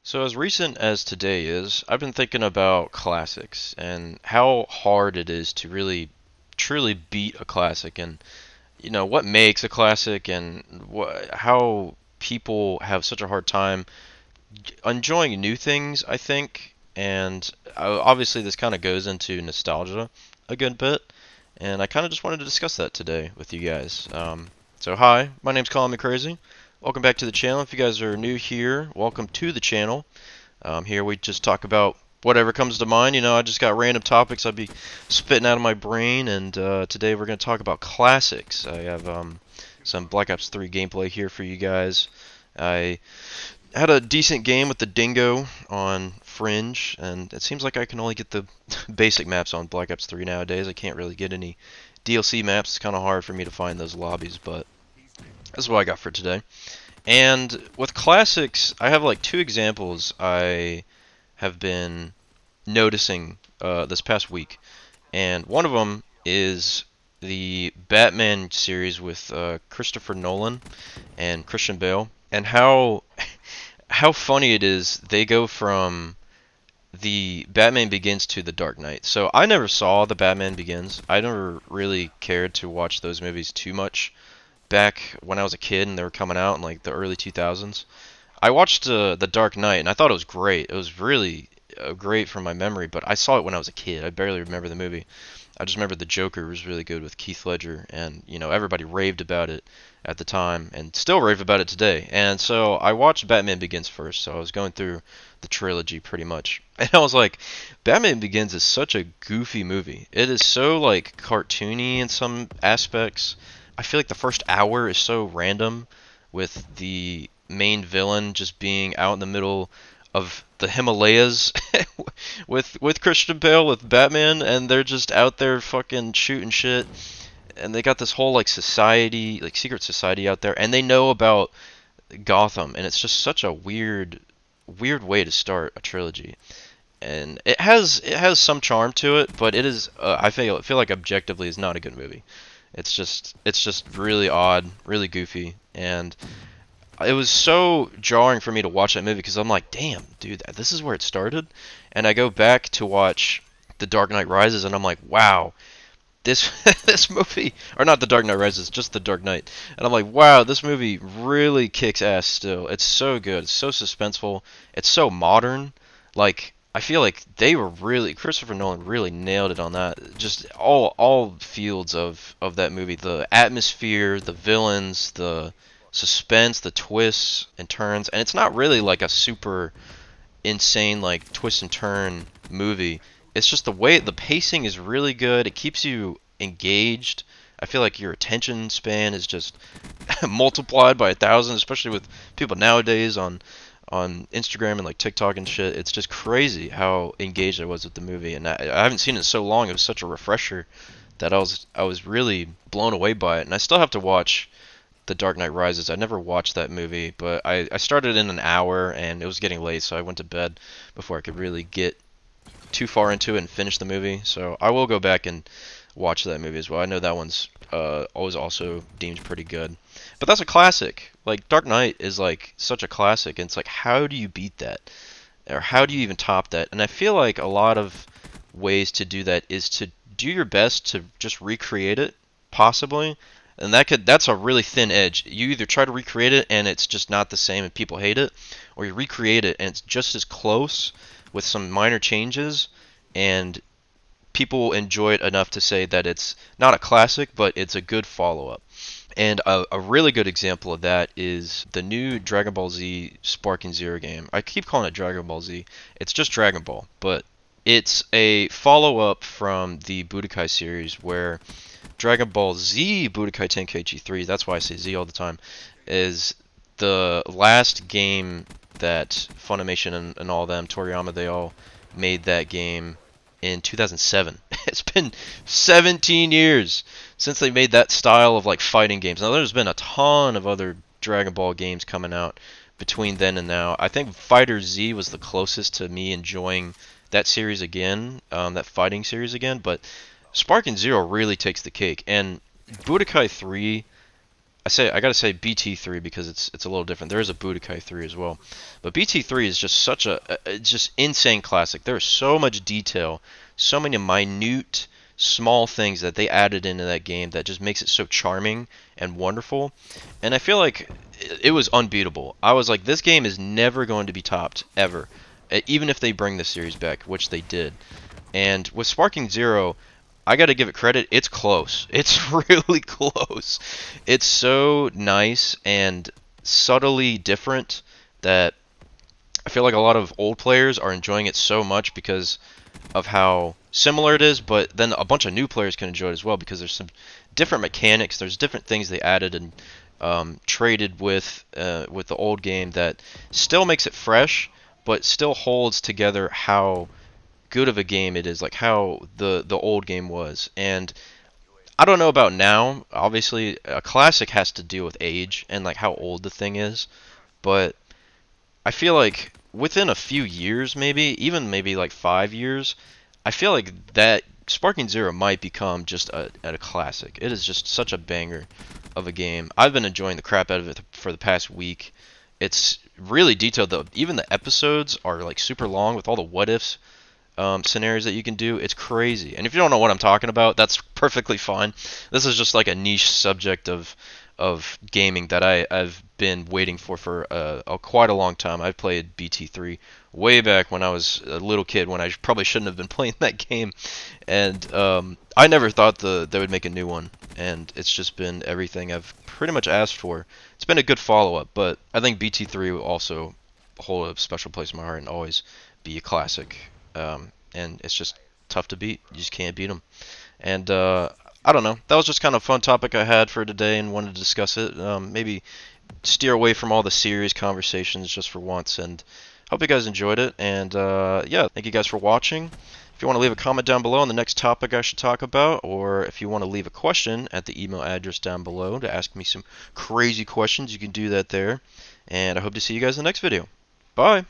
So as recent as today is, I've been thinking about classics and how hard it is to really truly beat a classic and what makes a classic and how people have such a hard time enjoying new things, I think. And obviously this kind of goes into nostalgia a good bit, and I kind of just wanted to discuss that today with you guys. So hi, my name's Colin McCrazy. Welcome back to the channel. If you guys are new here, welcome to the channel. Here we just talk about whatever comes to mind. I just got random topics I'd be spitting out of my brain, and today we're going to talk about classics. I have some Black Ops 3 gameplay here for you guys. I had a decent game with the Dingo on Fringe, and it seems like I can only get the basic maps on Black Ops 3 nowadays. I can't really get any DLC maps. It's kind of hard for me to find those lobbies, but that's what I got for today. And with classics, I have like two examples I have been noticing this past week, and one of them is the Batman series with Christopher Nolan and Christian Bale, and how funny it is they go from the Batman Begins to the Dark Knight. So I never saw the Batman Begins. I never really cared to watch those movies too much back when I was a kid and they were coming out in like the early 2000s. I watched The Dark Knight and I thought it was great. It was really great from my memory, but I saw it when I was a kid. I barely remember the movie. I just remember the Joker was really good with Keith Ledger, and everybody raved about it at the time, and still rave about it today. And so I watched Batman Begins first, so I was going through the trilogy pretty much, and I was like, Batman Begins is such a goofy movie. It is so like cartoony in some aspects. I feel like the first hour is so random, with the main villain just being out in the middle of the Himalayas with Christian Bale with Batman, and they're just out there fucking shooting shit, and they got this whole like society, like secret society out there, and they know about Gotham, and it's just such a weird way to start a trilogy. And it has some charm to it, but it is I feel like objectively is not a good movie. It's just really odd, really goofy, and it was so jarring for me to watch that movie because I'm like, damn, dude, this is where it started. And I go back to watch The Dark Knight Rises, and I'm like, wow, this this movie, or not The Dark Knight Rises, just The Dark Knight. And I'm like, wow, this movie really kicks ass still. It's so good. It's so suspenseful. It's so modern. Like, I feel like Christopher Nolan really nailed it on that. Just all fields of that movie. The atmosphere, the villains, the suspense, the twists and turns, and it's not really like a super insane like twist and turn movie. It's just the pacing is really good. It keeps you engaged. I feel like your attention span is just multiplied by 1,000, especially with people nowadays on Instagram and like TikTok and shit. It's just crazy how engaged I was with the movie, and I haven't seen it in so long. It was such a refresher that I was really blown away by it, and I still have to watch the Dark Knight Rises. I never watched that movie, but I started in an hour and it was getting late, so I went to bed before I could really get too far into it and finish the movie. So I will go back and watch that movie as well. I know that one's always also deemed pretty good. But that's a classic. Like Dark Knight is like such a classic, and it's like how do you beat that? Or how do you even top that? And I feel like a lot of ways to do that is to do your best to just recreate it, possibly, and that's a really thin edge. You either try to recreate it and it's just not the same and people hate it, or you recreate it and it's just as close with some minor changes and people enjoy it enough to say that it's not a classic, but it's a good follow-up. And a really good example of that is the new Dragon Ball Z Sparking Zero game. I keep calling it Dragon Ball Z. It's just Dragon Ball, but it's a follow-up from the Budokai series where Dragon Ball Z Budokai Tenkaichi 3, that's why I say Z all the time, is the last game that Funimation and all them, Toriyama, they all made that game in 2007. It's been 17 years since they made that style of like fighting games. Now there's been a ton of other Dragon Ball games coming out between then and now. I think Fighter Z was the closest to me enjoying that series again, that fighting series again, but Sparking Zero really takes the cake. And Budokai 3, I gotta say BT3 because it's a little different. There is a Budokai 3 as well, but BT3 is just such it's just insane classic. There is so much detail, so many minute, small things that they added into that game that just makes it so charming and wonderful. And I feel like it was unbeatable. I was like, this game is never going to be topped ever, even if they bring the series back, which they did. And with Sparking Zero, I got to give it credit. It's close. It's really close. It's so nice and subtly different that I feel like a lot of old players are enjoying it so much because of how similar it is, but then a bunch of new players can enjoy it as well because there's some different mechanics. There's different things they added and traded with the old game that still makes it fresh, but still holds together how good of a game it is, like how the old game was. And I don't know about now. Obviously, a classic has to deal with age and like how old the thing is, but I feel like within a few years, maybe even maybe like 5 years, I feel like that Sparking Zero might become just a classic. It is just such a banger of a game. I've been enjoying the crap out of it for the past week. It's really detailed though. Even the episodes are like super long with all the what ifs scenarios that you can do. It's crazy. And if you don't know what I'm talking about, that's perfectly fine. This is just like a niche subject of gaming that I've been waiting for quite a long time. I've played BT3 way back when I was a little kid, when I probably shouldn't have been playing that game, and I never thought they would make a new one, and it's just been everything I've pretty much asked for. It's been a good follow-up, but I think BT3 will also hold a special place in my heart and always be a classic. And it's just tough to beat. You just can't beat them. And I don't know. That was just kind of a fun topic I had for today and wanted to discuss it. Maybe steer away from all the serious conversations just for once. And hope you guys enjoyed it. And yeah, thank you guys for watching. If you want to leave a comment down below on the next topic I should talk about, or if you want to leave a question at the email address down below to ask me some crazy questions, you can do that there. And I hope to see you guys in the next video. Bye!